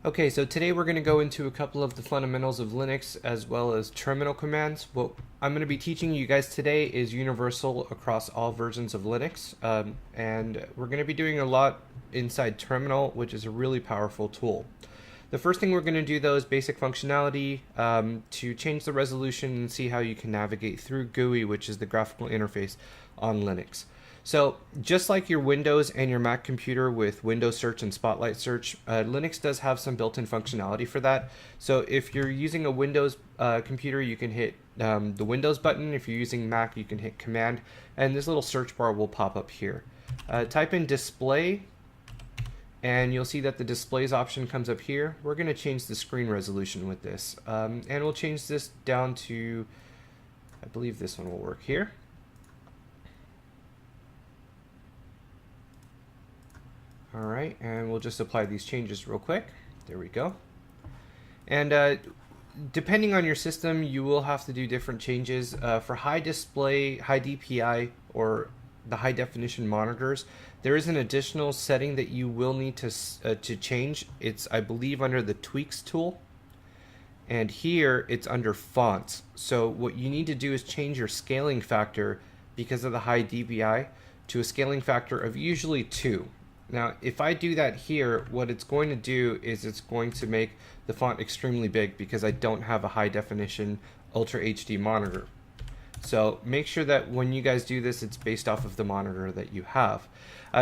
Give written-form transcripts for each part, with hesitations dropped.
Okay, so today we're going to go into a couple of the fundamentals of Linux as well as terminal commands. What I'm going to be teaching you guys today is universal across all versions of Linux, and we're going to be doing a lot inside terminal, which is a really powerful tool. The first thing we're going to do though is basic functionality to change the resolution and see how you can navigate through GUI, which is the graphical interface on Linux. So just like your Windows and your Mac computer with Windows Search and Spotlight Search, Linux does have some built-in functionality for that. So if you're using a Windows computer, you can hit the Windows button. If you're using Mac, you can hit Command, and this little search bar will pop up here. Type in display, and you'll see that the displays option comes up here. We're going to change the screen resolution with this, and we'll change this down to, I believe this one will work here. All right, and we'll just apply these changes real quick. There we go. And depending on your system, you will have to do different changes. For high display, high DPI, or the high definition monitors, there is an additional setting that you will need to change. It's, I believe, under the tweaks tool. And here it's under fonts. So what you need to do is change your scaling factor because of the high DPI to a scaling factor of usually 2. Now, if I do that here, what it's going to do is it's going to make the font extremely big because I don't have a high definition Ultra HD monitor. So make sure that when you guys do this, it's based off of the monitor that you have.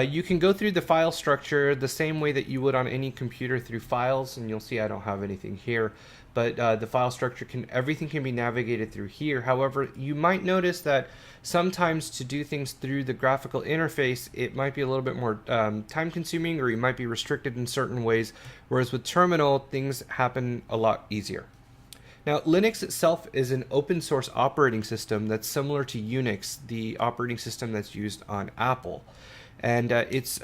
You can go through the file structure the same way that you would on any computer through files, and you'll see I don't have anything here, but the file structure everything can be navigated through here. However, you might notice that sometimes to do things through the graphical interface, it might be a little bit more time consuming, or you might be restricted in certain ways, whereas with terminal, things happen a lot easier. Now, Linux itself is an open source operating system that's similar to Unix, the operating system that's used on Apple. And it's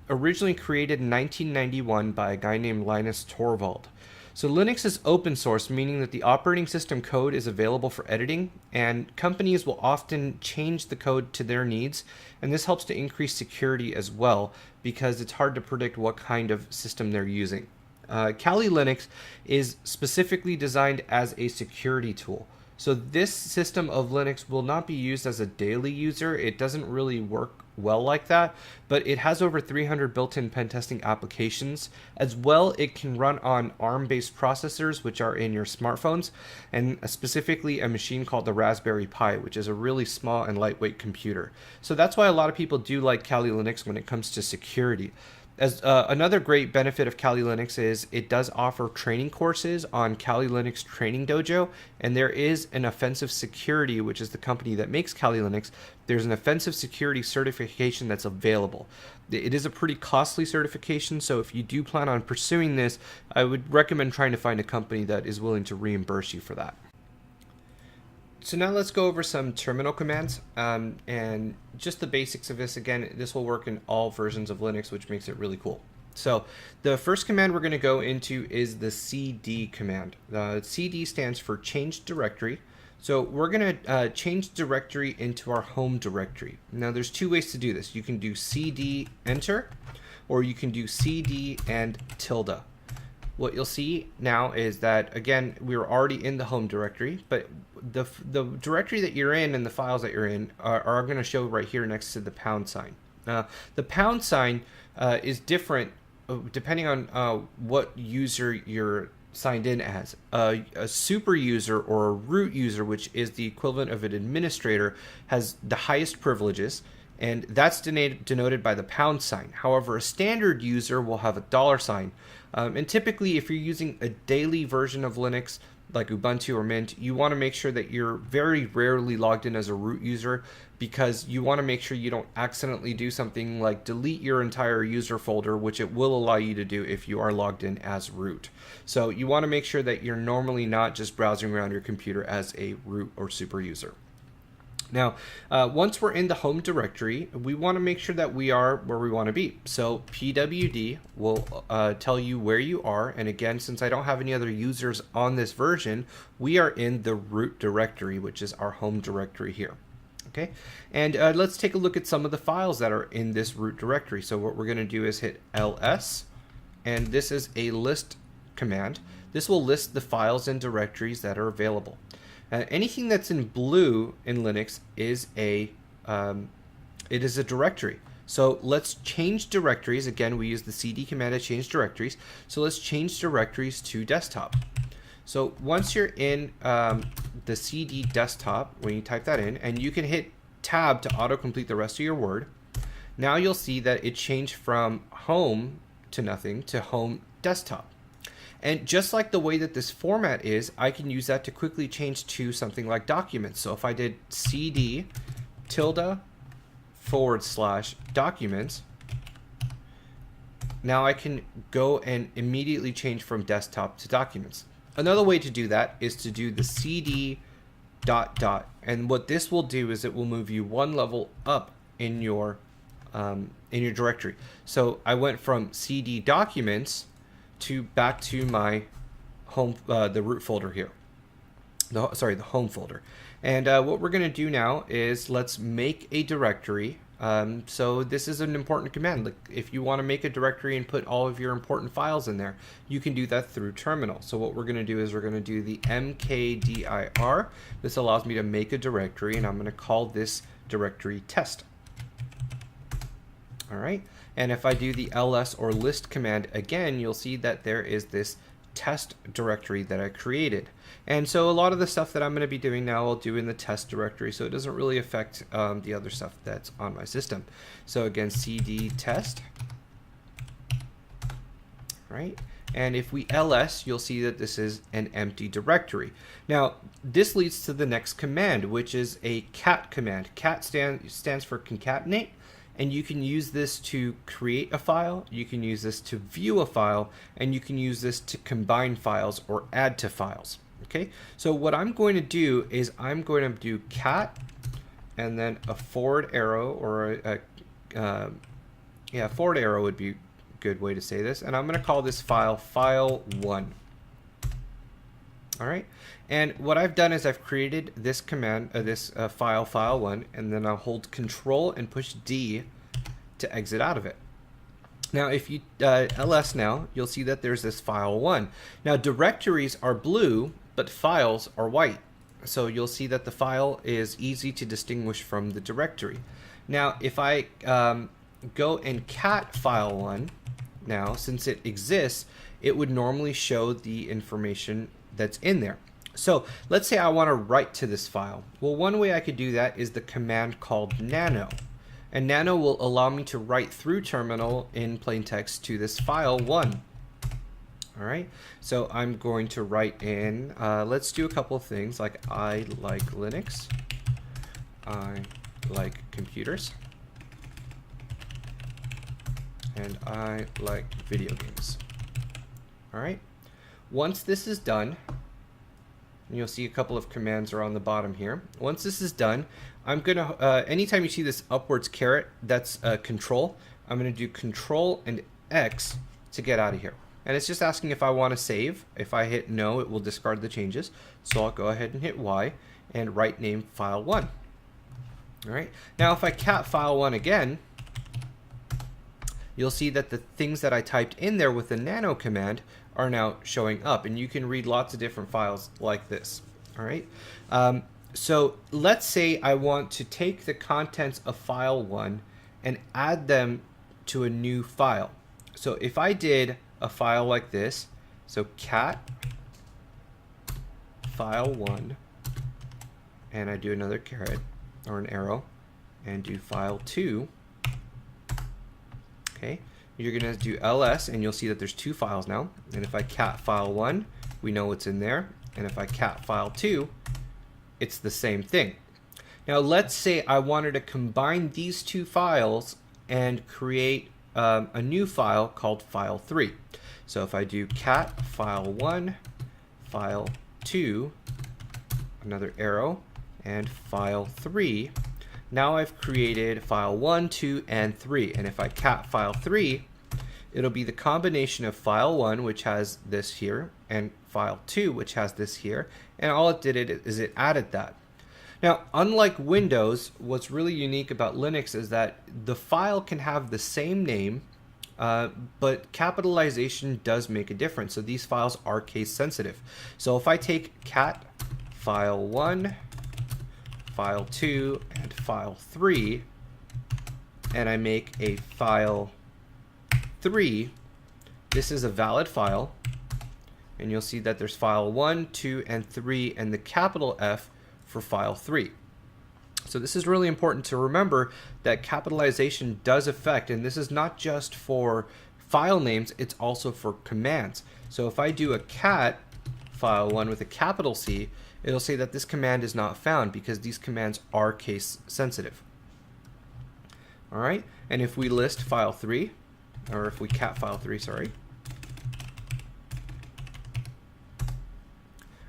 originally created in 1991 by a guy named Linus Torvald. So Linux is open source, meaning that the operating system code is available for editing, and companies will often change the code to their needs, and this helps to increase security as well, because it's hard to predict what kind of system they're using. Kali Linux is specifically designed as a security tool. So this system of Linux will not be used as a daily user. It doesn't really work well like that, but it has over 300 built-in pen testing applications. As well, it can run on ARM-based processors, which are in your smartphones, and specifically a machine called the Raspberry Pi, which is a really small and lightweight computer. So that's why a lot of people do like Kali Linux when it comes to security. As another great benefit of Kali Linux is it does offer training courses on Kali Linux Training Dojo, and there is an Offensive Security, which is the company that makes Kali Linux. There's an Offensive Security certification that's available. It is a pretty costly certification, so if you do plan on pursuing this, I would recommend trying to find a company that is willing to reimburse you for that. So now let's go over some terminal commands and just the basics of this. Again, this will work in all versions of Linux, which makes it really cool. So the first command we're going to go into is the cd command. CD stands for change directory. So we're going to change directory into our home directory. Now there's two ways to do this. You can do cd enter, or you can do cd and tilde. What you'll see now is that, again, we're already in the home directory, but the directory that you're in and the files that you're in are going to show right here next to the pound sign. The pound sign is different depending on what user you're signed in as. A super user or a root user, which is the equivalent of an administrator, has the highest privileges, and that's denoted by the pound sign. However, a standard user will have a $sign. And typically, if you're using a daily version of Linux, like Ubuntu or Mint, you want to make sure that you're very rarely logged in as a root user, because you want to make sure you don't accidentally do something like delete your entire user folder, which it will allow you to do if you are logged in as root. So you want to make sure that you're normally not just browsing around your computer as a root or super user. Now, once we're in the home directory, we want to make sure that we are where we want to be. So pwd will tell you where you are. And again, since I don't have any other users on this version, we are in the root directory, which is our home directory here. Okay, and let's take a look at some of the files that are in this root directory. So what we're going to do is hit ls, and this is a list command, this will list the files and directories that are available. Anything that's in blue in Linux is a directory. So let's change directories. Again, we use the cd command to change directories. So let's change directories to desktop. So once you're in the cd desktop, when you type that in, and you can hit tab to autocomplete the rest of your word, now you'll see that it changed from home to nothing to home desktop. And just like the way that this format is, I can use that to quickly change to something like documents. So if I did cd / documents, now I can go and immediately change from desktop to documents. Another way to do that is to do the cd ... And what this will do is it will move you one level up in your directory. So I went from cd documents to back to my home, the root folder here. The home folder. And what we're going to do now is let's make a directory. So this is an important command. Like if you want to make a directory and put all of your important files in there, you can do that through terminal. So what we're going to do is we're going to do the mkdir. This allows me to make a directory, and I'm going to call this directory test. All right. And if I do the ls or list command again, you'll see that there is this test directory that I created. And so a lot of the stuff that I'm going to be doing now I'll do in the test directory, so it doesn't really affect the other stuff that's on my system. So again, cd test, right? And if we ls, you'll see that this is an empty directory. Now, this leads to the next command, which is a cat command. Cat stands for concatenate. And you can use this to create a file, you can use this to view a file, and you can use this to combine files or add to files. Okay, so what I'm going to do is I'm going to do cat and then a forward arrow, or forward arrow would be a good way to say this. And I'm going to call this file file1. All right. And what I've done is I've created this command, file file1, and then I'll hold Control and push D to exit out of it. Now, if you ls now, you'll see that there's this file1. Now, directories are blue, but files are white. So you'll see that the file is easy to distinguish from the directory. Now, if I go and cat file1, now, since it exists, it would normally show the information that's in there. So let's say I want to write to this file. Well, one way I could do that is the command called nano. And nano will allow me to write through terminal in plain text to this file1. All right, so I'm going to write in, let's do a couple of things like I like Linux, I like computers, and I like video games. All right, once this is done, you'll see a couple of commands are on the bottom here. Once this is done, I'm gonna, anytime you see this upwards caret, that's control. I'm gonna do Control and X to get out of here. And it's just asking if I want to save. If I hit no, it will discard the changes. So I'll go ahead and hit Y and write name file1. All right. Now if I cat file1 again, you'll see that the things that I typed in there with the nano command are now showing up, and you can read lots of different files like this. All right. So let's say I want to take the contents of file1 and add them to a new file. So if I did a file like this, so cat file1, and I do another caret or an arrow and do file2, okay, you're going to do ls and you'll see that there's two files now. And if I cat file1, we know what's in there. And if I cat file2, it's the same thing. Now let's say I wanted to combine these two files and create a new file called file3. So if I do cat file1, file2, another arrow, and file3, now I've created file 1, 2, and 3. And if I cat file 3, it'll be the combination of file 1, which has this here, and file 2, which has this here. And all it did is it added that. Now, unlike Windows, what's really unique about Linux is that the file can have the same name, but capitalization does make a difference. So these files are case sensitive. So if I take cat file1, file2, and file3, and I make a file3, this is a valid file. And you'll see that there's file 1, 2, and 3, and the capital F for file 3. So this is really important to remember that capitalization does affect, and this is not just for file names, it's also for commands. So if I do a cat file1 with a capital C, it'll say that this command is not found because these commands are case sensitive. All right, and if we list file 3, or if we cat file 3, sorry.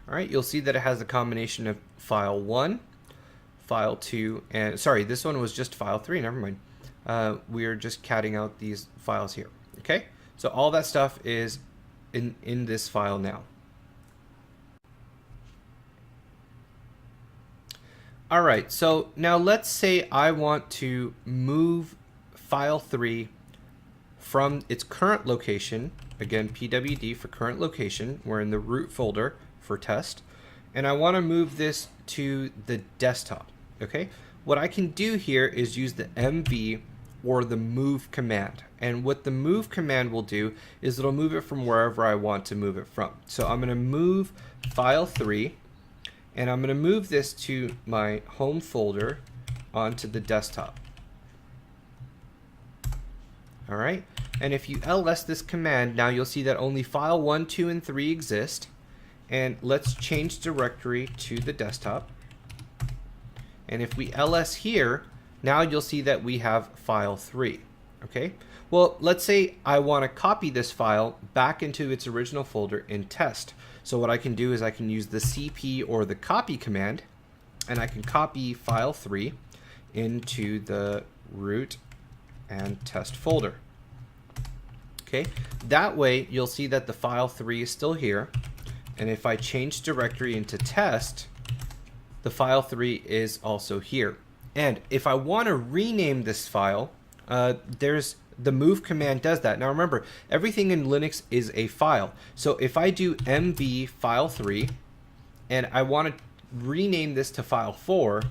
All right, you'll see that it has a combination of file 1, file 2, and sorry, this one was just file 3, never mind. We're just catting out these files here, okay? So all that stuff is in this file now. All right, so now let's say I want to move file 3 from its current location, again, pwd for current location, we're in the root folder for test, and I want to move this to the desktop. Okay, what I can do here is use the mv or the move command, and what the move command will do is it'll move it from wherever I want to move it from. So I'm going to move file 3, and I'm going to move this to my home folder onto the desktop. All right, and if you ls this command, now you'll see that only file 1, 2, and 3 exist. And let's change directory to the desktop. And if we ls here, now you'll see that we have file 3. Okay, well, let's say I want to copy this file back into its original folder in test. So what I can do is I can use the cp or the copy command, and I can copy file 3 into the root and test folder. Okay, that way you'll see that the file 3 is still here. And if I change directory into test, the file 3 is also here. And if I want to rename this file, there's the move command does that. Now remember, everything in Linux is a file. So if I do mv file 3 and I want to rename this to file 4,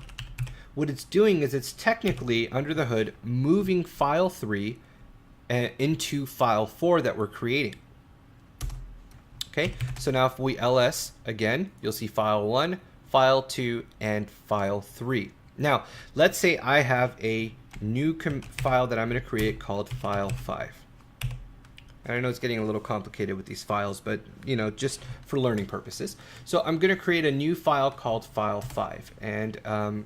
what it's doing is it's technically under the hood moving file 3 into file 4 that we're creating. Okay, so now if we ls again, you'll see file 1, file 2, and file 3. Now, let's say I have a new file that I'm going to create called file 5. And I know it's getting a little complicated with these files, but you know, just for learning purposes. So I'm going to create a new file called file 5, and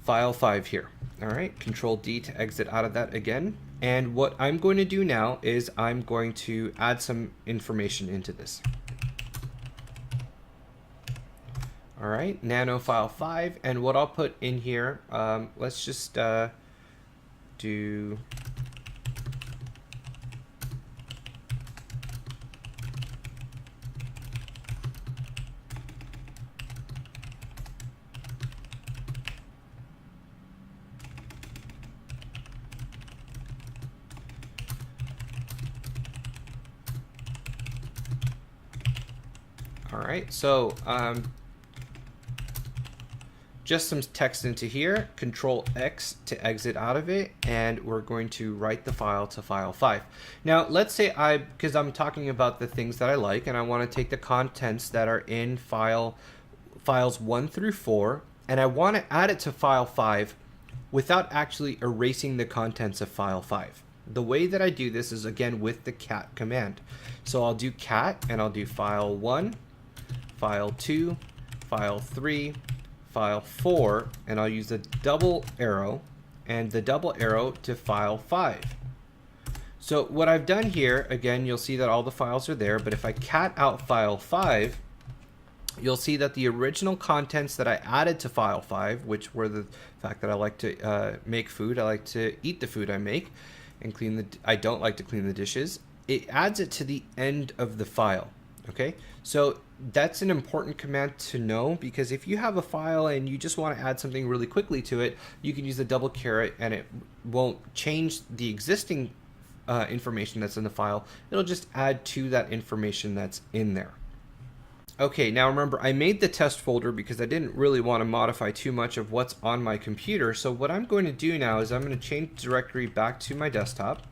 file 5 here. All right, Control D to exit out of that again. And what I'm going to do now is I'm going to add some information into this. All right, nano file 5, and what I'll put in here, let's just do all right, so just some text into here, Control X to exit out of it, and we're going to write the file to file 5. Now let's say because I'm talking about the things that I like, and I want to take the contents that are in files 1 through 4, and I want to add it to file 5 without actually erasing the contents of file 5. The way that I do this is again with the cat command. So I'll do cat, and I'll do file 1, file 2, file 3, file 4, and I'll use the double arrow and the double arrow to file 5. So what I've done here, again, you'll see that all the files are there, but if I cat out file 5, you'll see that the original contents that I added to file 5, which were the fact that I like to make food, I like to eat the food I make, and I don't like to clean the dishes, it adds it to the end of the file. Okay, so that's an important command to know, because if you have a file and you just want to add something really quickly to it, you can use the double caret and it won't change the existing information that's in the file. It'll just add to that information that's in there. Okay, now remember, I made the test folder because I didn't really want to modify too much of what's on my computer. So what I'm going to do now is I'm going to change the directory back to my desktop.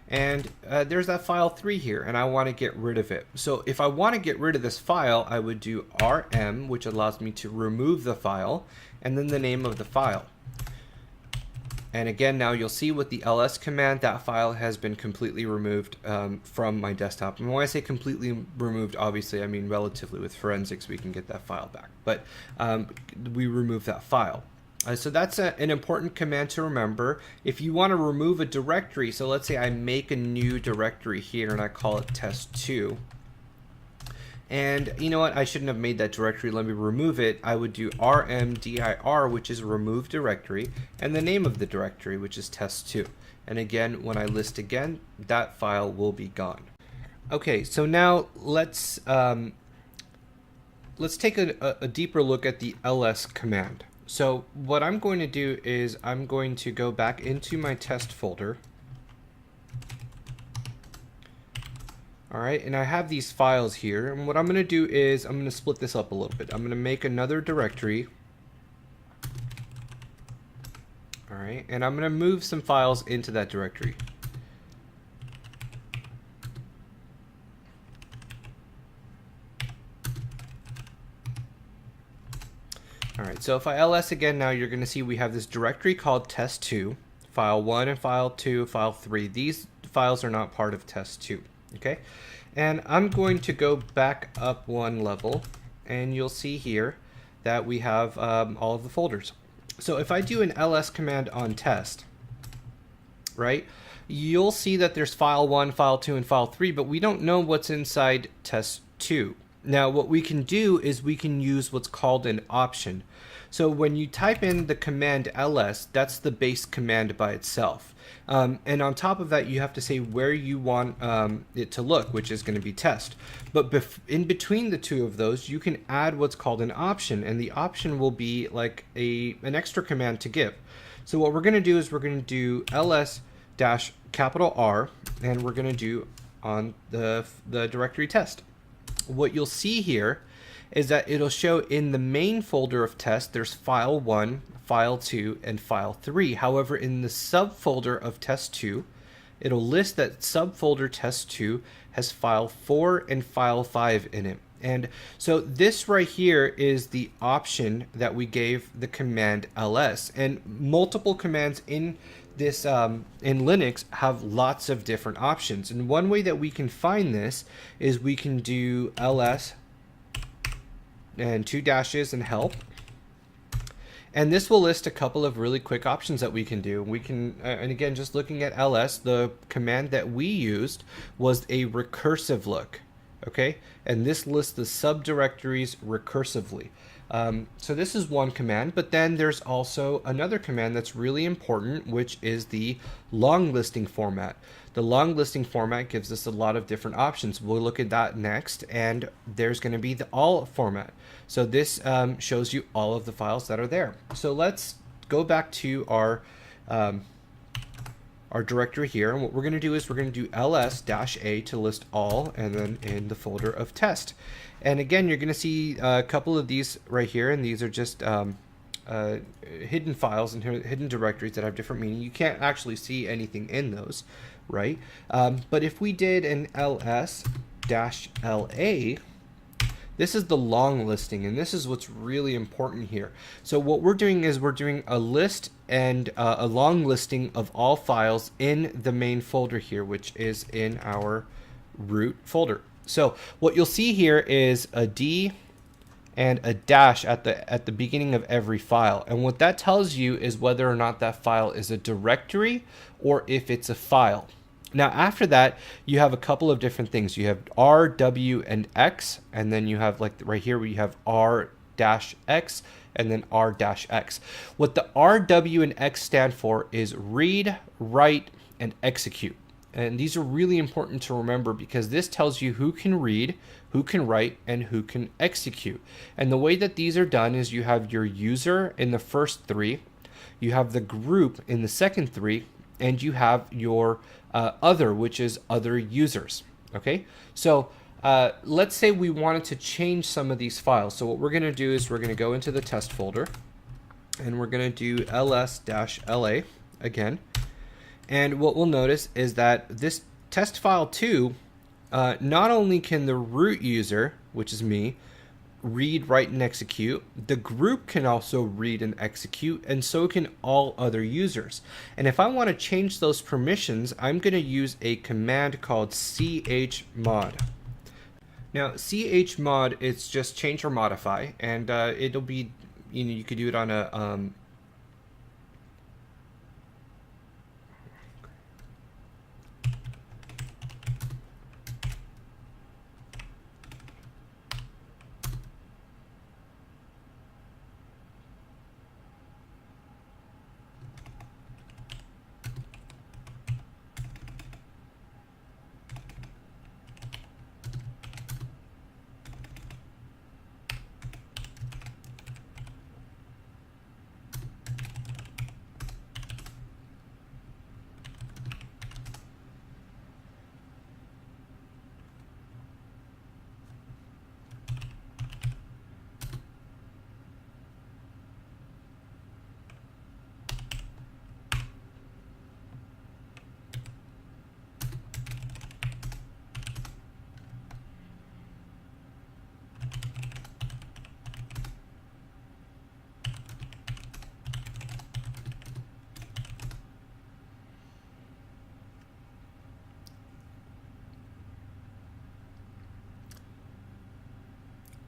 And there's that file 3 here, and I want to get rid of it. So if I want to get rid of this file, I would do rm, which allows me to remove the file, and then the name of the file. And again, now you'll see with the ls command, that file has been completely removed from my desktop. And when I say completely removed, obviously I mean relatively. With forensics, we can get that file back. But we remove that file. So that's an important command to remember. If you want to remove a directory, so let's say I make a new directory here and I call it test2. And you know what, I shouldn't have made that directory, let me remove it. I would do rmdir, which is remove directory, and the name of the directory, which is test2. And again, when I list again, that file will be gone. Okay, so now let's take a deeper look at the ls command. So what I'm going to do is I'm going to go back into my test folder. All right, and I have these files here, and what I'm going to do is I'm going to split this up a little bit. I'm going to make another directory. All right, and I'm going to move some files into that directory. All right, so if I ls again now, you're going to see we have this directory called test2, file 1 and file 2, file 3. These files are not part of test2. Okay, and I'm going to go back up one level, and you'll see here that we have all of the folders. So if I do an ls command on test, right, you'll see that there's file 1, file 2, and file 3, but we don't know what's inside test2. Now what we can do is we can use what's called an option. So when you type in the command ls, that's the base command by itself. And on top of that, you have to say where you want it to look, which is going to be test. But in between the two of those, you can add what's called an option, and the option will be like an extra command to give. So what we're going to do is we're going to do ls-R, and we're going to do on the directory test. What you'll see here is that it'll show in the main folder of test, there's file 1, file 2, and file 3. However, in the subfolder of test2, it'll list that subfolder test2 has file 4 and file 5 in it. And so this right here is the option that we gave the command ls. And multiple commands in this in Linux have lots of different options. And one way that we can find this is we can do ls and 2 dashes and help, and this will list a couple of really quick options that we can do. We can and again, just looking at ls, the command that we used was a recursive look. Okay, and this lists the subdirectories recursively. So this is one command, but then there's also another command that's really important, which is the long listing format. The long listing format gives us a lot of different options. We'll look at that next, and there's going to be the all format. So this shows you all of the files that are there. So let's go back to our directory here, and what we're going to do is we're going to do ls-a to list all, and then in the folder of test. And again, you're going to see a couple of these right here, and these are just hidden files and hidden directories that have different meaning. You can't actually see anything in those, right? But if we did an ls-la, this is the long listing, and this is what's really important here. So what we're doing is we're doing a list and a long listing of all files in the main folder here, which is in our root folder. So what you'll see here is a D and a dash at the beginning of every file. And what that tells you is whether or not that file is a directory or if it's a file. Now after that, you have a couple of different things. You have R, W, and X, and then you have, like right here, where you have R-X and then R-X. What the R, W, and X stand for is read, write, and execute. And these are really important to remember because this tells you who can read, who can write, and who can execute. And the way that these are done is you have your user in the first three, you have the group in the second three, and you have your other, which is other users. Okay, so let's say we wanted to change some of these files. So what we're going to do is we're going to go into the test folder, and we're going to do ls-la again. And what we'll notice is that this test file 2, not only can the root user, which is me, read, write, and execute, the group can also read and execute, and so can all other users. And if I want to change those permissions, I'm going to use a command called chmod. Now, chmod, it's just change or modify, and it'll be, you could do it on a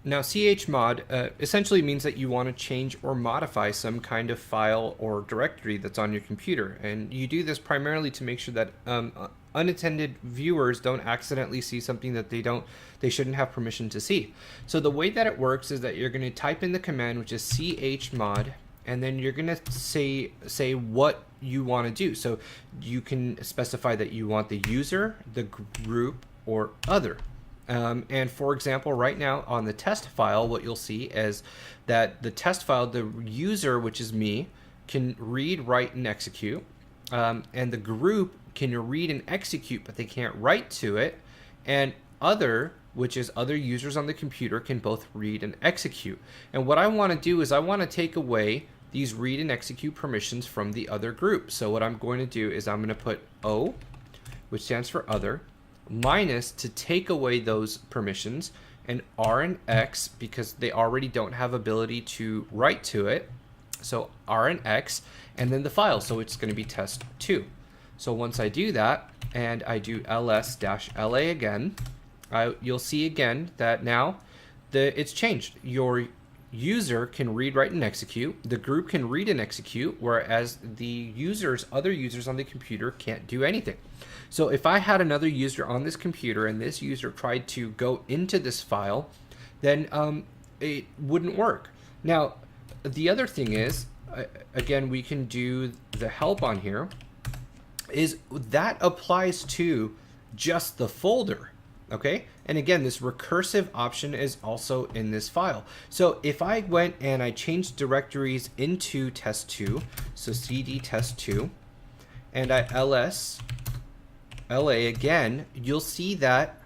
Now, chmod essentially means that you want to change or modify some kind of file or directory that's on your computer. And you do this primarily to make sure that unattended viewers don't accidentally see something that they shouldn't have permission to see. So the way that it works is that you're going to type in the command, which is chmod, and then you're going to say what you want to do. So you can specify that you want the user, the group, or other. And for example, right now on the test file, what you'll see is that the test file, the user, which is me, can read, write, and execute. And the group can read and execute, but they can't write to it. And other, which is other users on the computer, can both read and execute. And what I want to do is I want to take away these read and execute permissions from the other group. So what I'm going to do is I'm going to put O, which stands for other, minus to take away those permissions, and R and X because they already don't have ability to write to it. So R and X, and then the file. So it's going to be test2. So once I do that and I do ls-la again, you'll see again that now it's changed. Your user can read, write, and execute. The group can read and execute, whereas the other users on the computer can't do anything. So if I had another user on this computer and this user tried to go into this file, then it wouldn't work. Now, the other thing is, again, we can do the help on here, is that applies to just the folder. Okay, and again, this recursive option is also in this file. So if I went and I changed directories into test2, so cd test2, and I ls-la again, you'll see that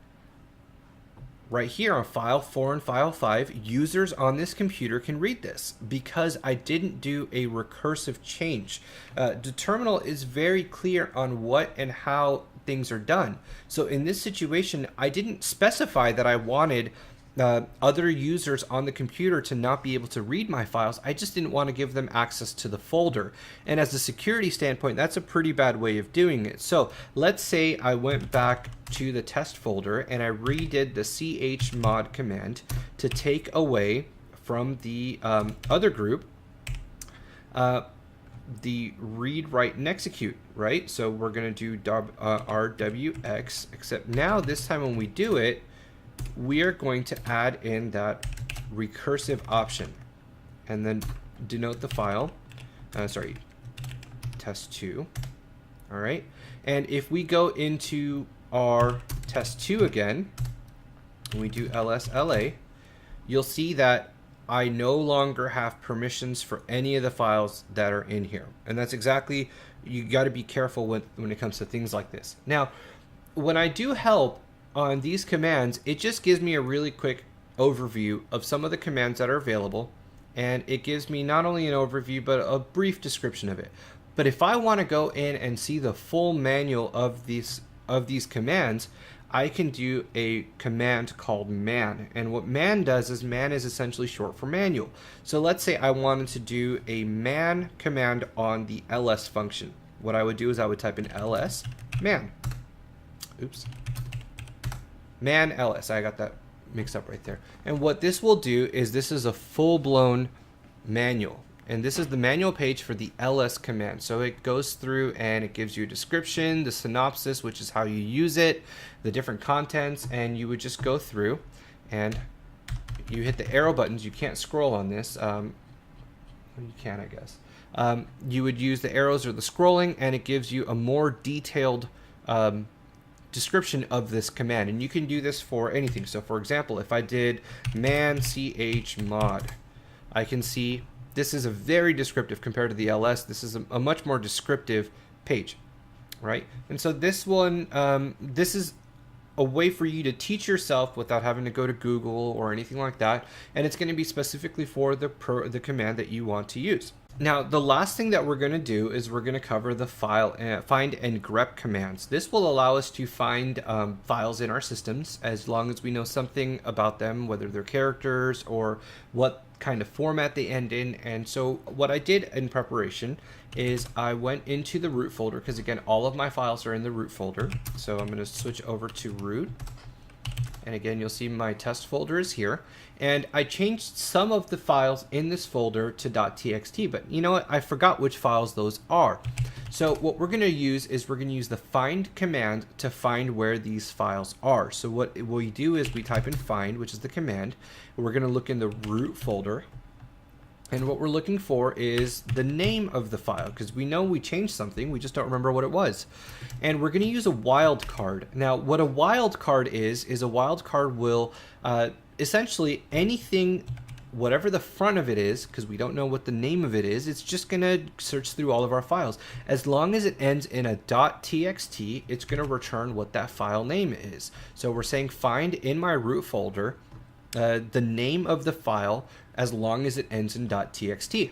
right here on file 4 and file 5, users on this computer can read this because I didn't do a recursive change. The terminal is very clear on what and how things are done. So in this situation, I didn't specify that I wanted other users on the computer to not be able to read my files. I just didn't want to give them access to the folder. And as a security standpoint, that's a pretty bad way of doing it. So let's say I went back to the test folder and I redid the chmod command to take away from the other group the read, write, and execute, right? So we're going to do rwx, except now this time when we do it, we are going to add in that recursive option and then denote the file, test2, All right. And if we go into our test2 again, and we do lsla, you'll see that I no longer have permissions for any of the files that are in here. And that's exactly, you got to be careful when it comes to things like this. Now, when I do help on these commands, it just gives me a really quick overview of some of the commands that are available. And it gives me not only an overview, but a brief description of it. But if I want to go in and see the full manual of these commands, I can do a command called man. And what man does is, man is essentially short for manual. So let's say I wanted to do a man command on the ls function. What I would do is I would type in ls man. Oops. Man ls. I got that mixed up right there. And what this will do is, this is a full-blown manual. And this is the manual page for the ls command. So it goes through and it gives you a description, the synopsis, which is how you use it, the different contents, and you would just go through and you hit the arrow buttons. You can't scroll on this. You can, I guess. You would use the arrows or the scrolling, and it gives you a more detailed description of this command. And you can do this for anything. So for example, if I did man chmod, I can see this is a very descriptive compared to the ls. This is a much more descriptive page, right? And so this one, this is a way for you to teach yourself without having to go to Google or anything like that. And it's going to be specifically for the command that you want to use. Now, the last thing that we're going to do is we're going to cover the find and grep commands. This will allow us to find files in our systems as long as we know something about them, whether they're characters or what kind of format they end in. And so what I did in preparation is I went into the root folder, because again, all of my files are in the root folder. So I'm going to switch over to root. And again, you'll see my test folder is here. And I changed some of the files in this folder to .txt, but you know what? I forgot which files those are. So what we're going to use is we're going to use the find command to find where these files are. So what we do is we type in find, which is the command. And we're going to look in the root folder. And what we're looking for is the name of the file, because we know we changed something, we just don't remember what it was. And we're going to use a wildcard. Now, what a wildcard is a wildcard will essentially anything, whatever the front of it is, because we don't know what the name of it is, it's just going to search through all of our files. As long as it ends in a .txt, it's going to return what that file name is. So we're saying find in my root folder the name of the file as long as it ends in .txt.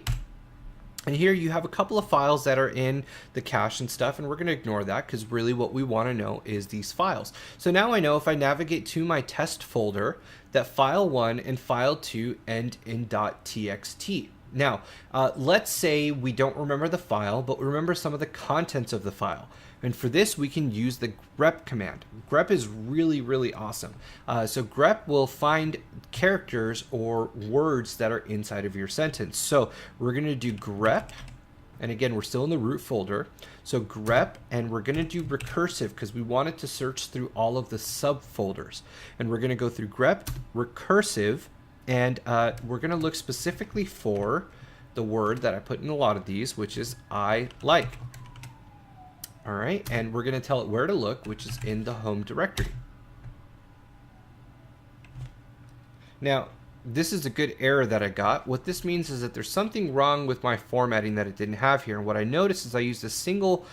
And here you have a couple of files that are in the cache and stuff, and we're going to ignore that because really what we want to know is these files. So now I know if I navigate to my test folder that file 1 and file 2 end in .txt. Now, let's say we don't remember the file, but we remember some of the contents of the file. And for this, we can use the grep command. Grep is really, really awesome. So grep will find characters or words that are inside of your sentence. So we're going to do grep. And again, we're still in the root folder. So grep, and we're going to do recursive because we want it to search through all of the subfolders. And we're going to go through grep, recursive, and we're going to look specifically for the word that I put in a lot of these, which is I like. All right, and we're going to tell it where to look, which is in the home directory. Now, this is a good error that I got. What this means is that there's something wrong with my formatting that it didn't have here. And what I noticed is I used a single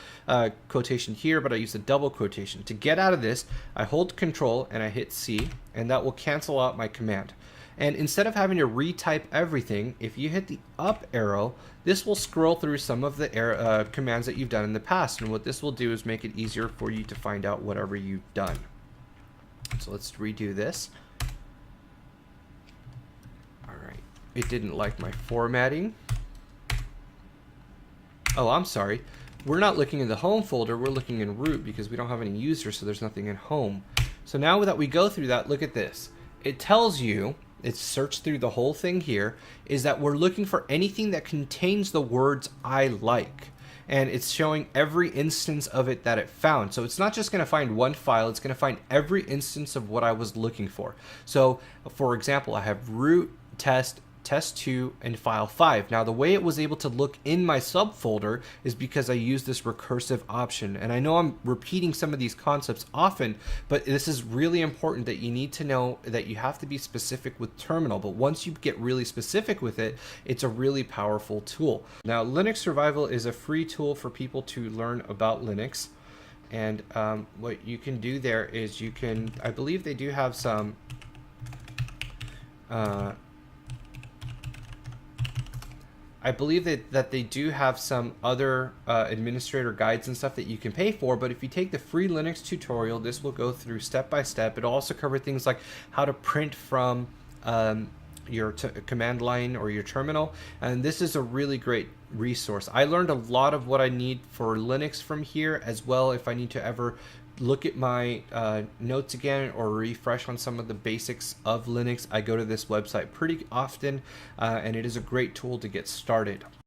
quotation here, but I used a double quotation. To get out of this, I hold Control and I hit C, and that will cancel out my command. And instead of having to retype everything, if you hit the up arrow, this will scroll through some of the commands that you've done in the past. And what this will do is make it easier for you to find out whatever you've done. So let's redo this. All right. It didn't like my formatting. Oh, I'm sorry. We're not looking in the home folder. We're looking in root because we don't have any users, so there's nothing in home. So now that we go through that, look at this. It tells you, it's searched through the whole thing here, is that we're looking for anything that contains the words I like. And it's showing every instance of it that it found. So it's not just going to find one file, it's going to find every instance of what I was looking for. So for example, I have root, test, test2 and file 5. Now the way it was able to look in my subfolder is because I used this recursive option. And I know I'm repeating some of these concepts often, but this is really important that you need to know that you have to be specific with terminal. But once you get really specific with it, it's a really powerful tool. Now Linux Survival is a free tool for people to learn about Linux. And what you can do there is you can, I believe they do have some I believe that they do have some other administrator guides and stuff that you can pay for, but if you take the free Linux tutorial, this will go through step by step. It'll also cover things like how to print from your command line or your terminal, and this is a really great resource. I learned a lot of what I need for Linux from here as well. If I need to ever look at my notes again or refresh on some of the basics of Linux, I go to this website pretty often, and it is a great tool to get started.